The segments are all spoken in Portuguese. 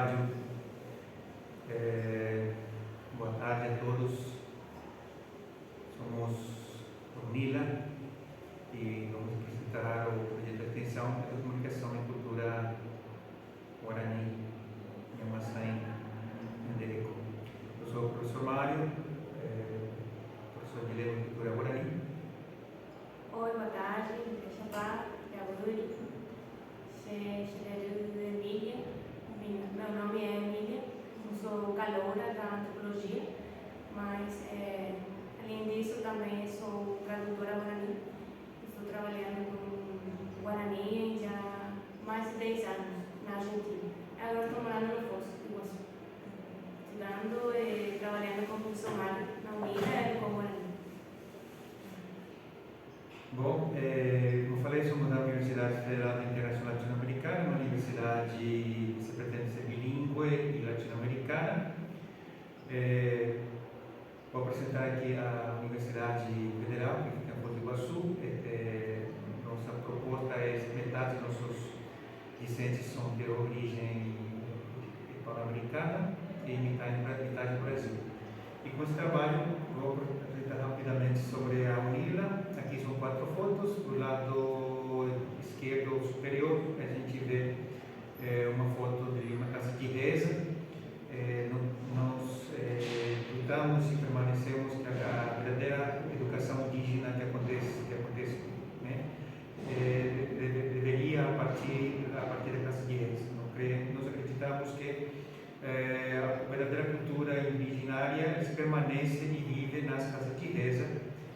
rádio. Boa tarde a todos. Somos Unila e vamos apresentar o projeto de extensão de comunicação e cultura Guarani em Amaçaí, em Dereco. Eu sou o professor Mário, professor de Língua e Cultura Guarani. Oi, boa tarde, Xabá, Gauri, Emília. Meu nome é Emília, eu sou caloura da antropologia, mas além disso também sou tradutora guarani. Estou trabalhando com Guarani já há mais de 10 anos na Argentina. Agora estou morando no Foz, Iguaçu, estudando e trabalhando como funcionário na Unila e com Guarani. Bom, como falei, somos da Universidade Federal Internacional Latino-Americana, uma universidade que se pretende ser bilíngue e latino-americana. Vou apresentar aqui a Universidade Federal, que fica em Foz do Iguaçu. Nossa proposta é que metade dos nossos discentes são de origem hispano-americana e metade do Brasil. E com esse trabalho, vou apresentar rapidamente sobre a Unila. Aqui são 4 fotos. Do lado esquerdo superior, a gente vê uma foto de uma casa de reza. Nós lutamos e permanecemos que a verdadeira educação indígena que acontece, né, deveria a partir da casa de reza. Nós acreditamos que a verdadeira cultura indigenária permanece e vive nas casas de reza,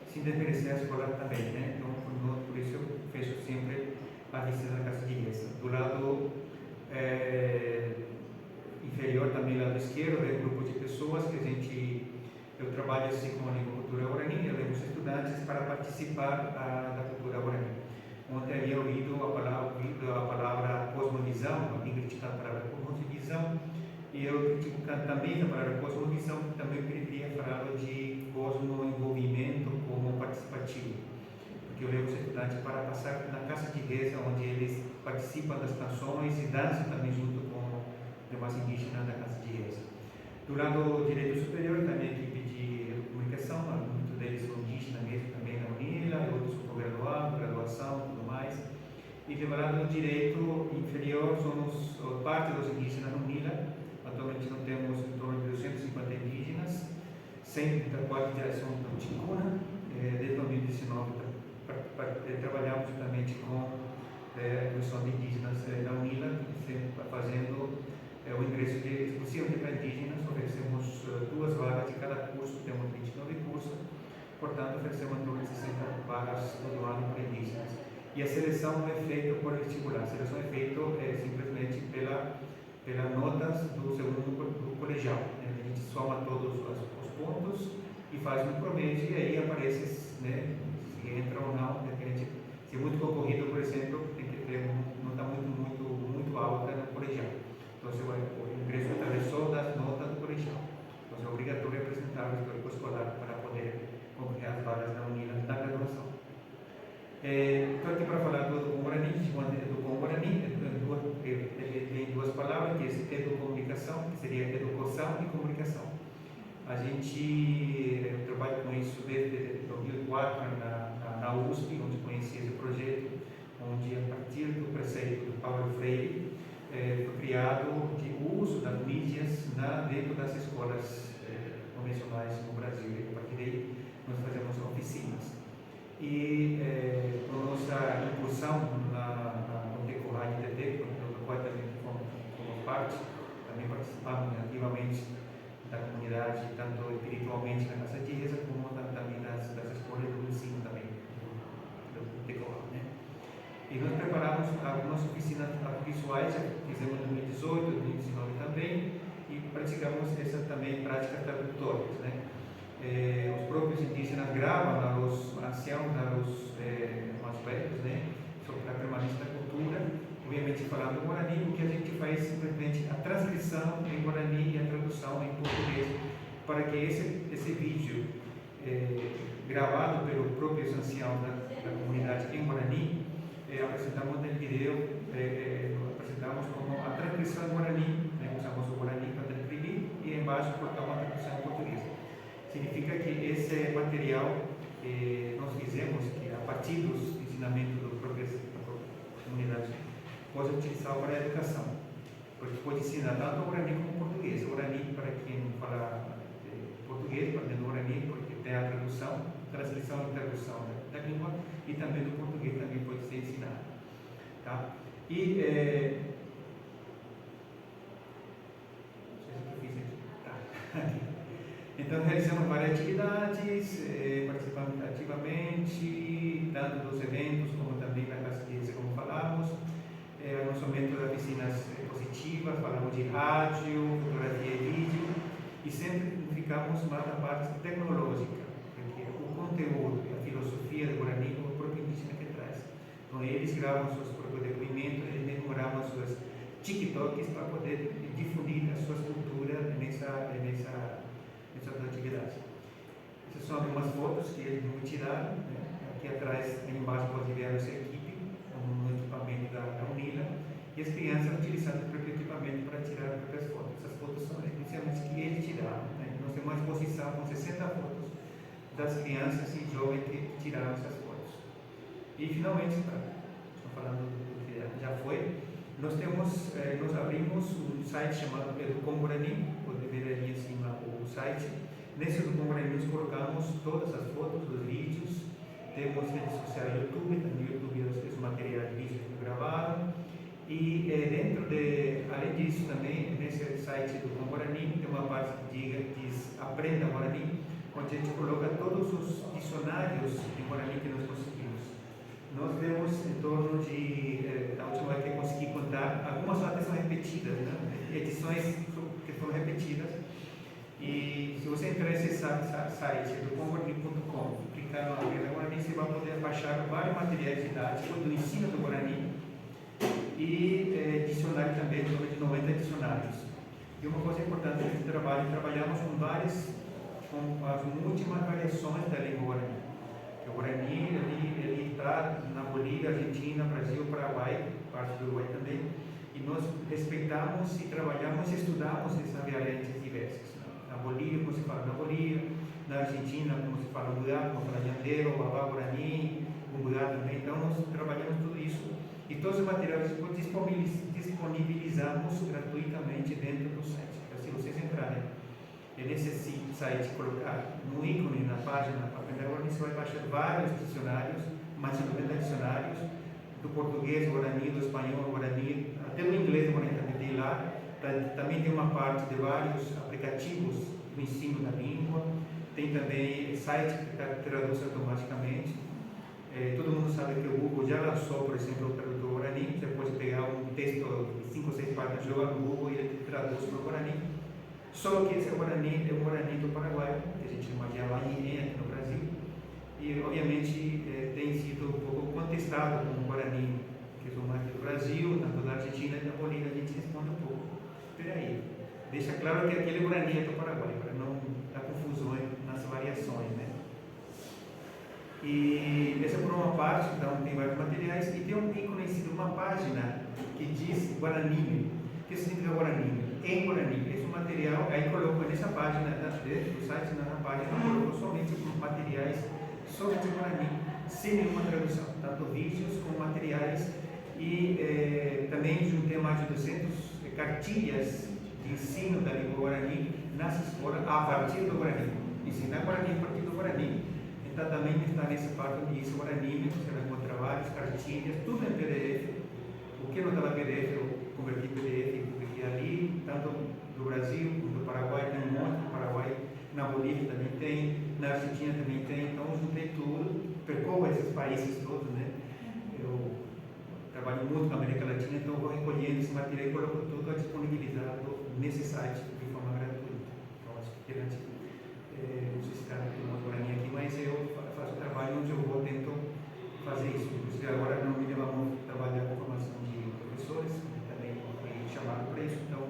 sem desmerecer a escola também, né? Então, por isso eu fecho sempre a visita da casa de reza. Do lado inferior, também lado esquerdo, é um grupo de pessoas que eu trabalho assim com a língua cultura guarani, eu levo os estudantes para participar da cultura guarani. Ontem havia ouvido a palavra cosmovisão, alguém criticando a palavra cosmovisão, e eu critico também a palavra cosmovisão, também queria falar de cosmoenvolvimento como participativo, porque eu levo os estudantes para passar na casa de reza, onde eles participam das canções e dançam também junto com os demais indígenas da casa de reza. Do lado direito superior, também a equipe de comunicação, muitos deles são indígenas mesmo também na Unila, outros são graduados, graduação e tudo mais. E do lado direito inferior, somos parte dos indígenas na Unila. Atualmente nós temos em torno de 250 indígenas, 100 da qual já são Ticuna. Desde 2019 trabalhamos juntamente com a inclusão de indígenas na Unila, fazendo o ingresso exclusivamente para indígenas. Oferecemos 2 vagas de cada curso, temos 29 cursos, portanto oferecemos em torno de 60 vagas todo ano para indígenas. E a seleção não é feita por vestibular, a seleção é feita simplesmente pelas notas do segundo colegial. A gente soma todos os pontos e faz um promédio, e aí aparece, né, se entra ou não, independente. Se é muito concorrido, por exemplo, tem que ter uma nota muito alta no colegial. Então, o ingresso atravessou das notas do colegial. Então, é obrigatório apresentar o histórico escolar para poder concorrer às vagas na Unila na graduação. Estou aqui para falar do Bom Guarani. Do Bom Guarani tem 2 palavras, que é educomunicação, que seria educação e comunicação. A gente trabalha com isso desde 2004 na USP, onde conheci esse projeto, onde a partir do preceito do Paulo Freire foi criado o uso das mídias dentro das escolas convencionais no Brasil. E a partir daí nós fazemos oficinas. E com nossa incursão no decorrer de TT, do qual também fomos parte, também participamos ativamente da comunidade, tanto espiritualmente na casa de reza, como também das escolas do ensino também, do decorrer, né? E nós preparamos algumas oficinas visuais, já fizemos em 2018, 2019 também, e praticamos essa também práticas tradutórias, né? Os próprios indígenas gravam aos anciãos, aos mais velhos, né, sobre a permanência da cultura, obviamente falando em Guarani. O que a gente faz simplesmente a transcrição em Guarani e a tradução em português, para que esse vídeo gravado pelos próprios anciãos da comunidade em Guarani, apresentamos no vídeo, usamos como a transcrição em Guarani, né? Usamos o Guarani para transcrever e embaixo colocamos a transcrição em português. Significa que esse material nós fizemos, que a partir dos ensinamentos do progresso da comunidade, pode utilizar para a educação, porque pode ensinar tanto o Guarani como o português. O Guarani para quem fala português, para o Guarani, porque tem a transcrição e tradução da língua, e também do português também pode ser ensinado. Tá? E não sei se eu fiz aqui. Tá. Aqui. Então realizamos várias atividades, participamos ativamente, tanto dos eventos como também na Casa de Ciência, como falamos, nosso método das piscinas positivas, falamos de rádio, fotografia e vídeo, e sempre ficamos mais na parte tecnológica, porque o conteúdo, a filosofia do Guarani, é o próprio indígena que traz. Então eles gravam seus próprios depoimentos, eles mesmos gravam suas TikToks para poder difundir a sua cultura nessas atividades. Essas são algumas fotos que eles me tiraram, né? Aqui atrás, ali embaixo, pode ver a nossa equipe, no equipamento da UNILA, e as crianças utilizando o próprio equipamento para tirar as próprias fotos. Essas fotos são inicialmente que eles tiraram, né? Nós temos uma exposição com 60 fotos das crianças e jovens que tiraram essas fotos. E finalmente, estou falando do que já foi, nós abrimos um site chamado Educom Guarani, pode ver ali em cima o site. Nesse Educom Guarani nós colocamos todas as fotos, os vídeos, temos redes sociais YouTube, também no YouTube os materiais de vídeo que gravaram. E além disso também, nesse site do Guarani, tem uma parte que diz Aprenda Guarani, onde a gente coloca todos os dicionários de Guarani que nós conseguimos. Nós temos em torno de, a última vez que eu consegui contar, algumas até são repetidas, né? Edições que foram repetidas. E se você entrar nesse site do conguarani.com, clicar no Aprenda Guarani, você vai poder baixar vários materiais didáticos do ensino do Guarani e dicionário também, em torno de 90 dicionários. E uma coisa importante nesse trabalho, trabalhamos com as últimas variações da língua Guarani. O Guarani ele está na Bolívia, Argentina, Brasil, Paraguai, parte do Uruguai também, e nós respeitamos e trabalhamos e estudamos essas variantes diversas. Na Bolívia, como se fala na Bolívia, na Argentina, como se fala Ungá, como se fala Yandeiro, Babá, Guarani, Ungá também. Então, nós trabalhamos tudo isso e todos os materiais disponibilizamos gratuitamente dentro do site. Então, se vocês entrarem nesse site, colocar no ícone, na página, para Aprender Guarani, você vai baixar vários dicionários, mais de 90 dicionários, do português, Guarani, do espanhol, Guarani, até do inglês, Guarani também tem lá. Também tem uma parte de vários aplicativos do ensino da língua, tem também site que traduz automaticamente. Todo mundo sabe que o Google já lançou, por exemplo, o tradutor Guarani. Você pode pegar um texto de 5 ou 6 páginas, jogar no Google e ele traduz para o Guarani. Só que esse Guarani é o Guarani do Paraguai, que a gente chama de Avaí aqui no Brasil, e obviamente tem sido um pouco contestado com o Guarani, que são mais do Brasil, tanto da Argentina e da Bolívia. A gente responde um pouco. Espera aí, deixa claro que aquele Guarani é do Paraguai, para não dar confusões nas variações, né? E essa por uma parte, então tem vários materiais, e tem um ícone uma página que diz Guarani. O que significa Guarani? Em Guarani, esse material, aí coloco nessa página, dentro do site, na página, coloco somente materiais sobre Guarani, sem nenhuma tradução, tanto vídeos como materiais, e também juntei mais de 200 cartilhas de ensino da língua Guarani nas escolas a partir do Guarani, ensinar Guarani a partir do Guarani. Então também está nessa parte onde diz Guarani, você vai encontrar várias cartilhas, tudo em PDF. O que não estava PDF, eu converti em PDF, porque ali, tanto do Brasil como do Paraguai, tem um monte do Paraguai, na Bolívia também tem, na Argentina também tem, então eu juntei tudo, percorro esses países todos, né? Eu trabalho muito com a América Latina, então eu vou recolhendo esse material e coloco tudo disponibilizado nesse site de forma gratuita. Então, acho que perante, não sei se está no Guarani aqui, mas eu faço um trabalho onde eu vou tento fazer isso. Inclusive agora não me leva muito trabalhar com formação de professores, também fui chamado para isso, então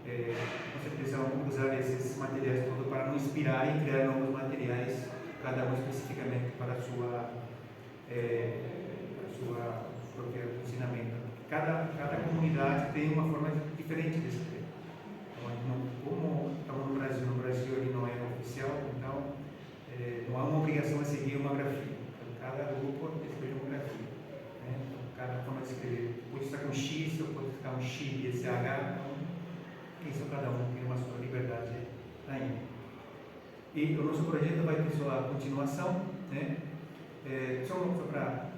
com certeza vamos usar esses materiais todos para nos inspirar e criar novos materiais, cada um especificamente para a sua próprio ensinamento. cada comunidade tem uma forma diferente de escrever. Então, como estamos no Brasil ele não é oficial, então não há uma obrigação a seguir uma grafia. Então, cada grupo escreve uma grafia. Né? Então, cada forma de escrever pode estar com X, ou pode estar um X e SH, então isso cada um tem uma sua liberdade ainda. E o nosso projeto vai ter sua continuação, né? Só para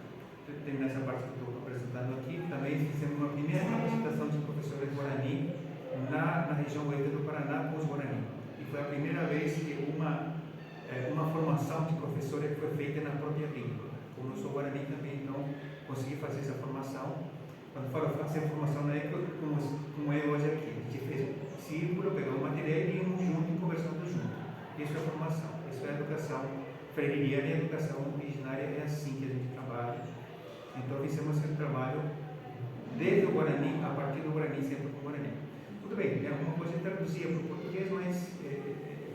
terminar essa parte que eu estou apresentando aqui, também fizemos uma primeira capacitação de professores Guarani na região oeste do Paraná com os Guarani. E foi a primeira vez que uma formação de professores foi feita na própria língua. Como eu sou Guarani também, então consegui fazer essa formação. Quando falo fazer a formação na época, como é hoje aqui, a gente fez um círculo, pegamos o material e íamos junto e conversando junto. Isso é a formação, isso é a educação freiriana e a educação originária é assim que a gente trabalha. Então fizemos esse trabalho desde o Guarani, a partir do Guarani, sempre com o Guarani. Tudo bem, tem alguma coisa traduzida para o português, mas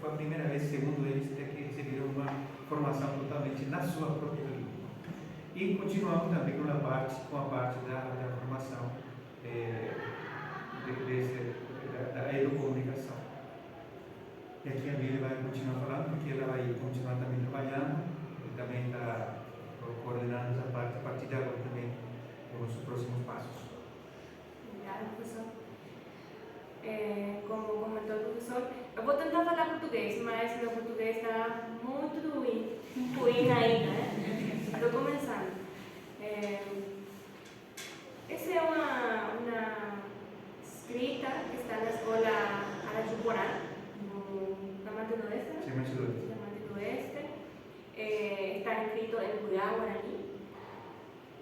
foi a primeira vez, segundo eles, que receberam uma formação totalmente na sua própria língua. E continuamos também com a parte da formação da educomunicação. E aqui a Bíblia vai continuar falando, porque ela vai continuar também trabalhando, e também está coordenando essa parte, a partir de agora também, os próximos passos. Obrigada, professor. Como comentou o professor, eu vou tentar falar português, mas meu português está muito ruim ainda, né? Estou começando. Essa é uma escrita que está na escola Arajuporã, na Mate do Oeste. Sim, Mate do Oeste. Na Mate do Oeste. Está escrito em Guarani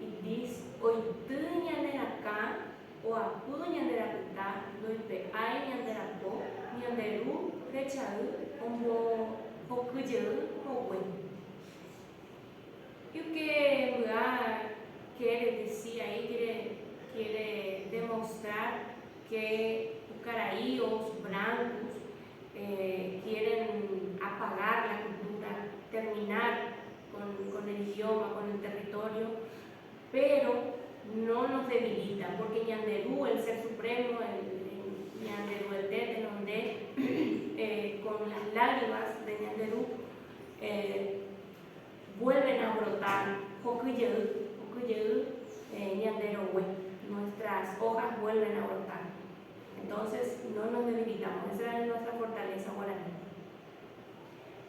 e diz: Oitanha neracá, o apudo nhanderapitá, doipe ai nhanderapó, nhanderu, rechaú, ombo hokujeú, howen. E o que Muá quer dizer aí, quiere demonstrar que o Caraí ou os brancos quieren apagar la cultura, terminar con el idioma, con el territorio, pero no nos debilita, porque Ñanderú, el Ser Supremo, Ñanderú, el Tete, con las lágrimas de Ñanderú, vuelven a brotar, Ñanderú, nuestras hojas vuelven a brotar. Entonces no nos debilitamos, esa es nuestra fortaleza guaraní.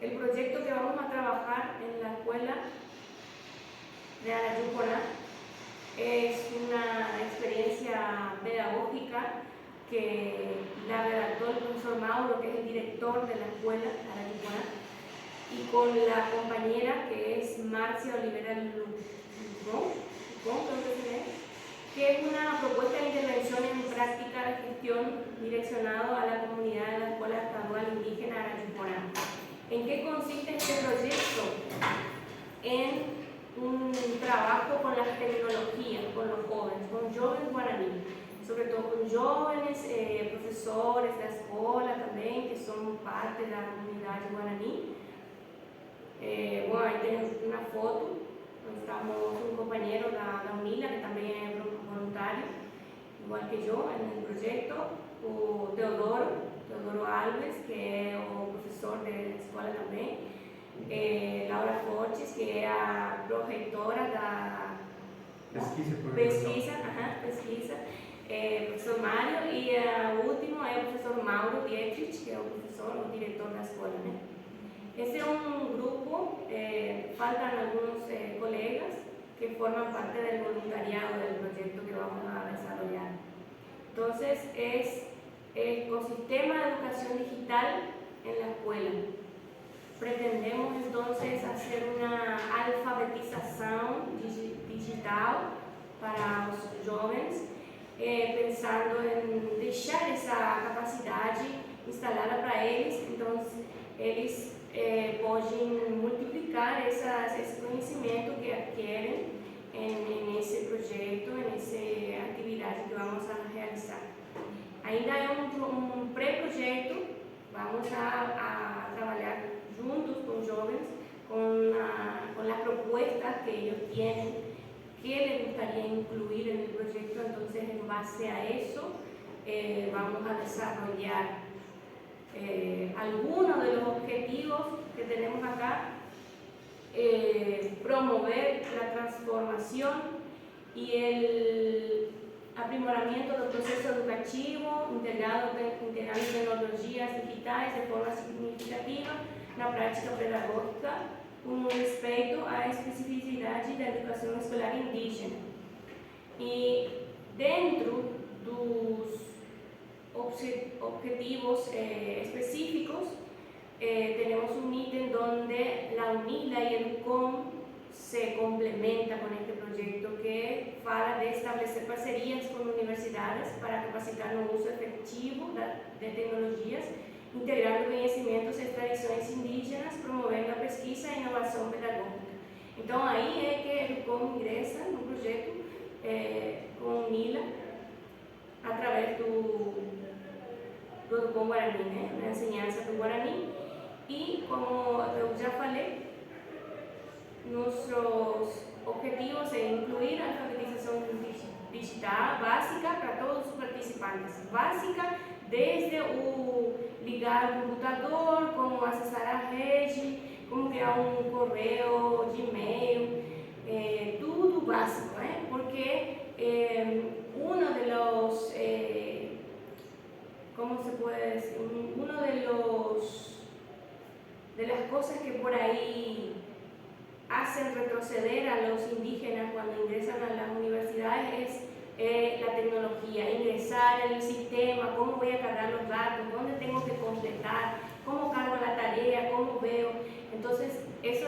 El proyecto que vamos a trabajar en la escuela de Arajuporã es una experiencia pedagógica que la redactó el profesor Mauro, que es el director de la escuela de Arajuporã, y con la compañera que es Marcia Olivera Lucón, que es una propuesta de intervención en práctica de gestión direccionado a la comunidad de la Escuela Estadual Indígena Arajuporã. ¿En qué consiste este proyecto? En un trabajo con las tecnologías, con los jóvenes guaraní, sobre todo con jóvenes profesores de la escuela también, que son parte de la comunidad guaraní. Bueno, ahí tenemos una foto, estamos un compañero de la UNILA, que también es voluntario, igual que yo, en el proyecto, o Teodoro Alves, que es profesor de la escuela también, Laura Fortes, que é a proreitora da pesquisa, professor Mário, e o último é o professor Mauro Dietrich, que é o diretor da escola, né? Esse é um grupo, faltan algunos colegas que forman parte del voluntariado del proyecto que vamos a desarrollar. Entonces, es ecosistema de educación digital en la escuela. Pretendemos entonces hacer una alfabetización digital para os jovens, pensando em deixar essa capacidade instalada para eles, então eles podem multiplicar esse conhecimento que adquirem nesse projeto, nessa atividade que vamos a realizar. Ainda é um pré-projeto, vamos a trabalhar juntos con jóvenes, con las propuestas que ellos tienen, qué le gustaría incluir en el proyecto. Entonces, en base a eso, vamos a desarrollar algunos de los objetivos que tenemos acá. Promover la transformación y el aprimoramiento del proceso educativo integrando tecnologias digitais de forma significativa na prática pedagógica, com respeito à especificidade da educação escolar indígena. E dentro dos objetivos específicos, tenemos un ítem donde la UNILA y el COM se complementan con este proyecto que fala de establecer parcerias con universidades para capacitar no uso efectivo de tecnologias, integrando conhecimentos e tradições indígenas, promovendo a pesquisa e inovação pedagógica. Então, aí é que o COM ingressa no projeto com a UNILA através do COM Guarani, né, na enseñança do Guarani. E, como eu já falei, nossos objetivos é incluir a alfabetização digital básica para todos os participantes. Básica desde o ligar o computador, como acessar a rede, como criar um correio, Gmail, tudo básico, né? Porque uno de los, ¿cómo se puede decir? Uno de las cosas que por ahí hacen retroceder a los indígenas cuando ingresan a las universidades es la tecnología, ingresar en el sistema, cómo voy a cargar los datos, dónde tengo que completar, cómo cargo la tarea, cómo veo. Entonces, eso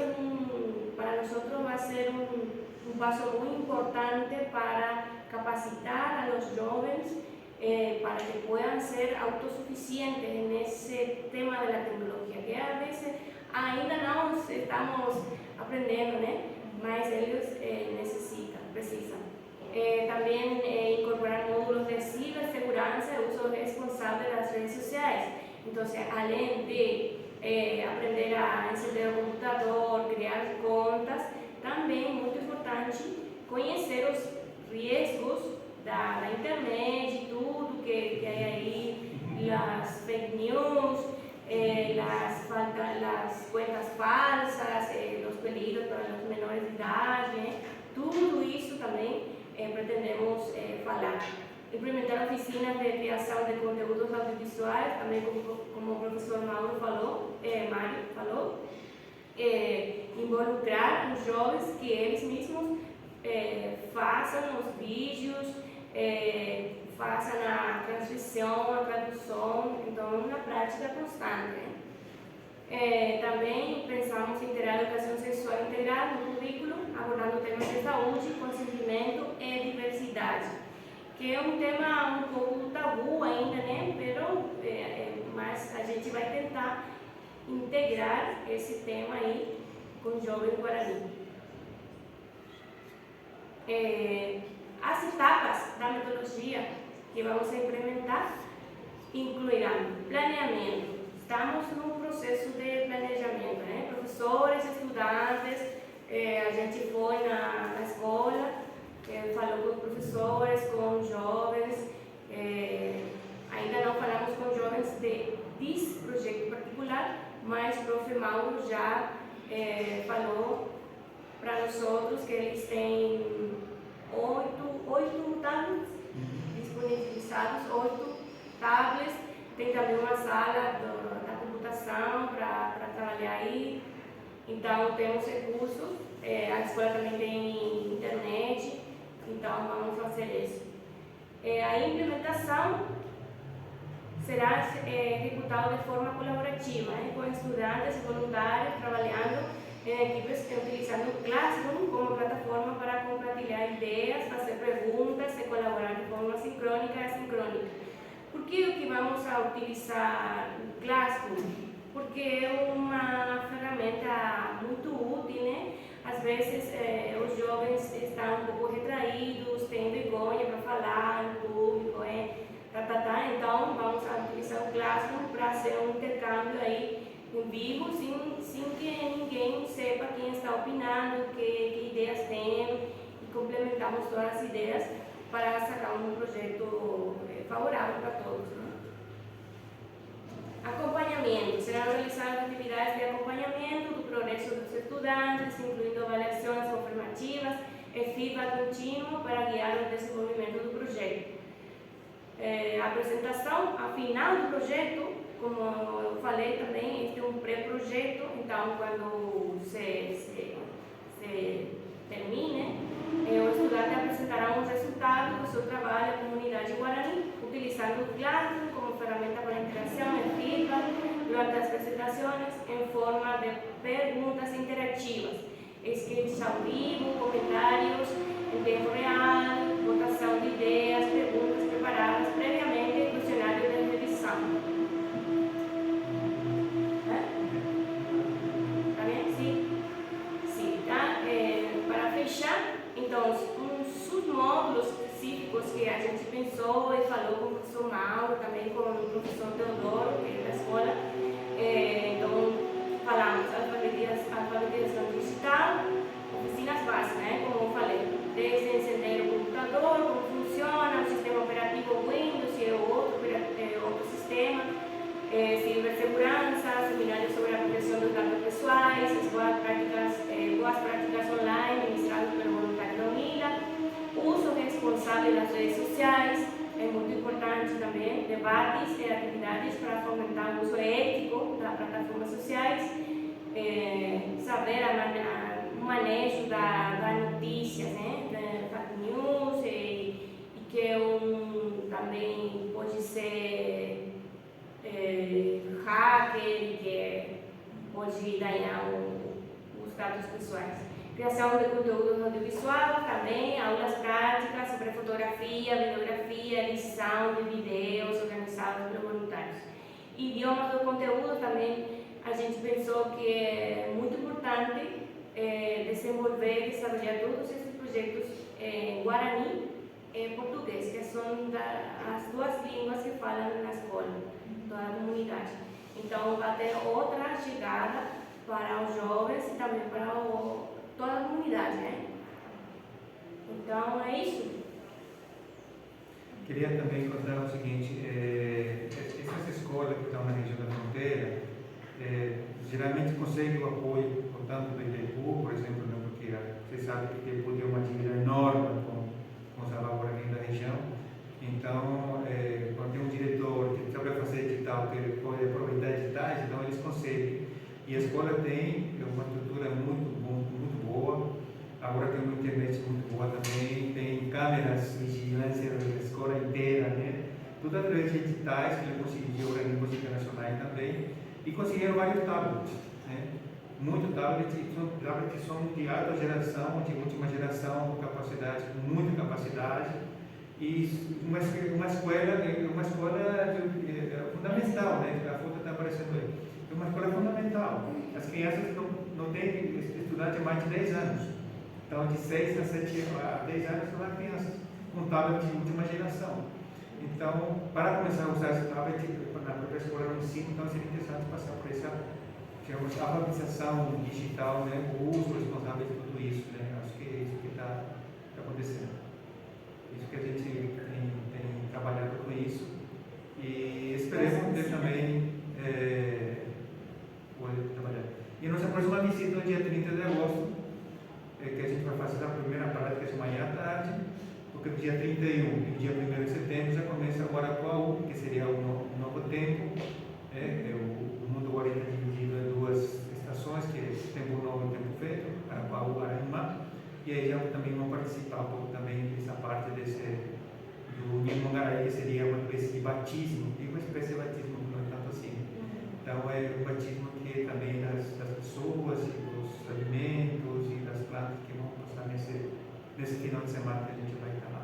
para nosotros va a ser un paso muy importante para capacitar a los jóvenes para que puedan ser autosuficientes en ese tema de la tecnología, que a veces ainda não estamos aprendendo, né? Mas eles precisam. También incorporar módulos de cibersegurança e uso responsável das redes sociais. Então, além de aprender a encender o computador, criar contas, também muito importante conhecer os riscos da internet, tudo que hay ahí, las fake news, las cuentas falsas, los peligros para los menores de edad, tudo isso também pretendemos falar. Implementar oficinas de criação de conteúdos audiovisuais, também como o professor Mário falou, involucrar os jovens que eles mesmos façam os vídeos, façam a transcrição, a tradução, então uma prática constante. Também pensamos em ter a educação sexual integrada no currículo, abordando temas de saúde, consentimento e diversidade, que é um tema um pouco tabu ainda, né? Mas a gente vai tentar integrar esse tema aí com o jovem Guarani. As etapas da metodologia que vamos a implementar incluirão planeamento. Estamos num processo de planejamento, né? Professores, estudantes, a gente foi na escola, falou com os professores, com os jovens, ainda não falamos com jovens desse projeto particular, mas o prof. Mauro já falou para nós outros que eles têm 8 tablets disponibilizados, 8 tablets, tem também uma sala da computação para trabalhar aí, então temos recursos, a escola também tem internet, então vamos fazer isso. A implementação será executada de forma colaborativa, com estudantes e voluntários trabalhando em equipes utilizando o Classroom como plataforma para compartilhar ideias, fazer perguntas e colaborar de forma sincrônica e assincrônica. Por que vamos a utilizar o Classroom? Porque é uma ferramenta muito útil, né? Às vezes os jovens estão um pouco retraídos, têm vergonha para falar em público, então vamos a utilizar o Classroom para fazer um intercâmbio aí em vivo, sem que ninguém sepa quem está opinando, que ideias tem, e complementamos todas as ideias para sacar um projeto favorável para todos, né? Acompanhamento. Serão realizadas atividades de acompanhamento do progresso dos estudantes, incluindo avaliações confirmativas e feedback contínuo para guiar o desenvolvimento do projeto. A apresentação, a final do projeto, como eu falei também, este é um pré-projeto, então quando se termine, o estudante apresentará um resultado do seu trabalho à comunidade Guarani, utilizando o Classroom como ferramenta para interação e feedback durante as apresentações em forma de perguntas interativas, sketches ao vivo, comentários em tempo real, votação de ideias, perguntas preparadas previamente e questionário de revisão. Está bem? Sim. Sim, tá? Para fechar, então, uns submódulos específicos que a gente pensou e falou com o professor Mauro, também com o professor Teodoro, que é da escola. Então, falamos alfabetização digital, oficinas básicas, né? Como eu falei, desde entender o computador, como funciona o sistema operativo Windows e outro sistema, cibersegurança, seminários sobre a proteção dos dados pessoais, as boas práticas online ministradas pelo voluntário da UNILA, uso responsável das redes sociais, é muito importante também, debates e atividades para fomentar o uso ético das plataformas sociais, saber o manejo das notícias, né, da fake news, e que também pode ser hacker, que pode danar os dados pessoais. Criação de conteúdo audiovisual, também aulas práticas sobre fotografia, videografia, edição de vídeos organizados por voluntários. Idiomas do conteúdo também a gente pensou que é muito importante desenvolver e desenvolver todos esses projetos em Guarani e português, que são as duas línguas que falam na escola, toda a comunidade. Então, vai ter outra chegada para os jovens e também para toda a comunidade, né? Então, é isso. Queria também contar o seguinte, essas escolas que estão na região da fronteira, geralmente conseguem o apoio, tanto do Itaipu, por exemplo, né, porque você sabe que o Itaipu tem uma dívida enorme com os avós da região. Então, quando tem um diretor que sabe fazer edital, que ele pode aproveitar editais, então eles conseguem. E a escola tem uma estrutura muito boa, agora tem uma internet muito boa também, tem câmeras de vigilância da escola inteira, né? Tudo através de editais que ele conseguiu, organismos internacionais também, e conseguiram vários tablets, né? Muito tablets que são de alta geração, de última geração, com capacidade, com muita capacidade, e uma escola fundamental, né? A foto está aparecendo aí. É uma escola fundamental. As crianças não têm estudante há mais de 10 anos. Então, de 6 a 7 a 10 anos são as crianças com tablet de última geração. Então, para começar a usar esse tablet na própria escola no ensino, então seria interessante passar por essa alfabetização digital, né? O uso responsável de tudo isso, né? Acho que é isso que está acontecendo. Isso que a gente tem trabalhado com isso. E esperemos ter também trabalhar. E nossa próxima visita no dia 30 de agosto, que a gente vai fazer a primeira parada, que é amanhã à tarde, porque no dia 31 e dia 1º de setembro já começa agora com a U, que seria um novo tempo. O mundo agora está dividido em duas estações, que é tempo novo e tempo velho, Arapaú e Araimá. E aí já também vão participar um pouco também dessa parte do Nimongaraí, que seria uma espécie de batismo, e uma espécie de batismo, não é tanto assim. Então é o batismo que também das pessoas, e dos alimentos e das plantas que vão passar nesse final de semana que a gente vai estar lá.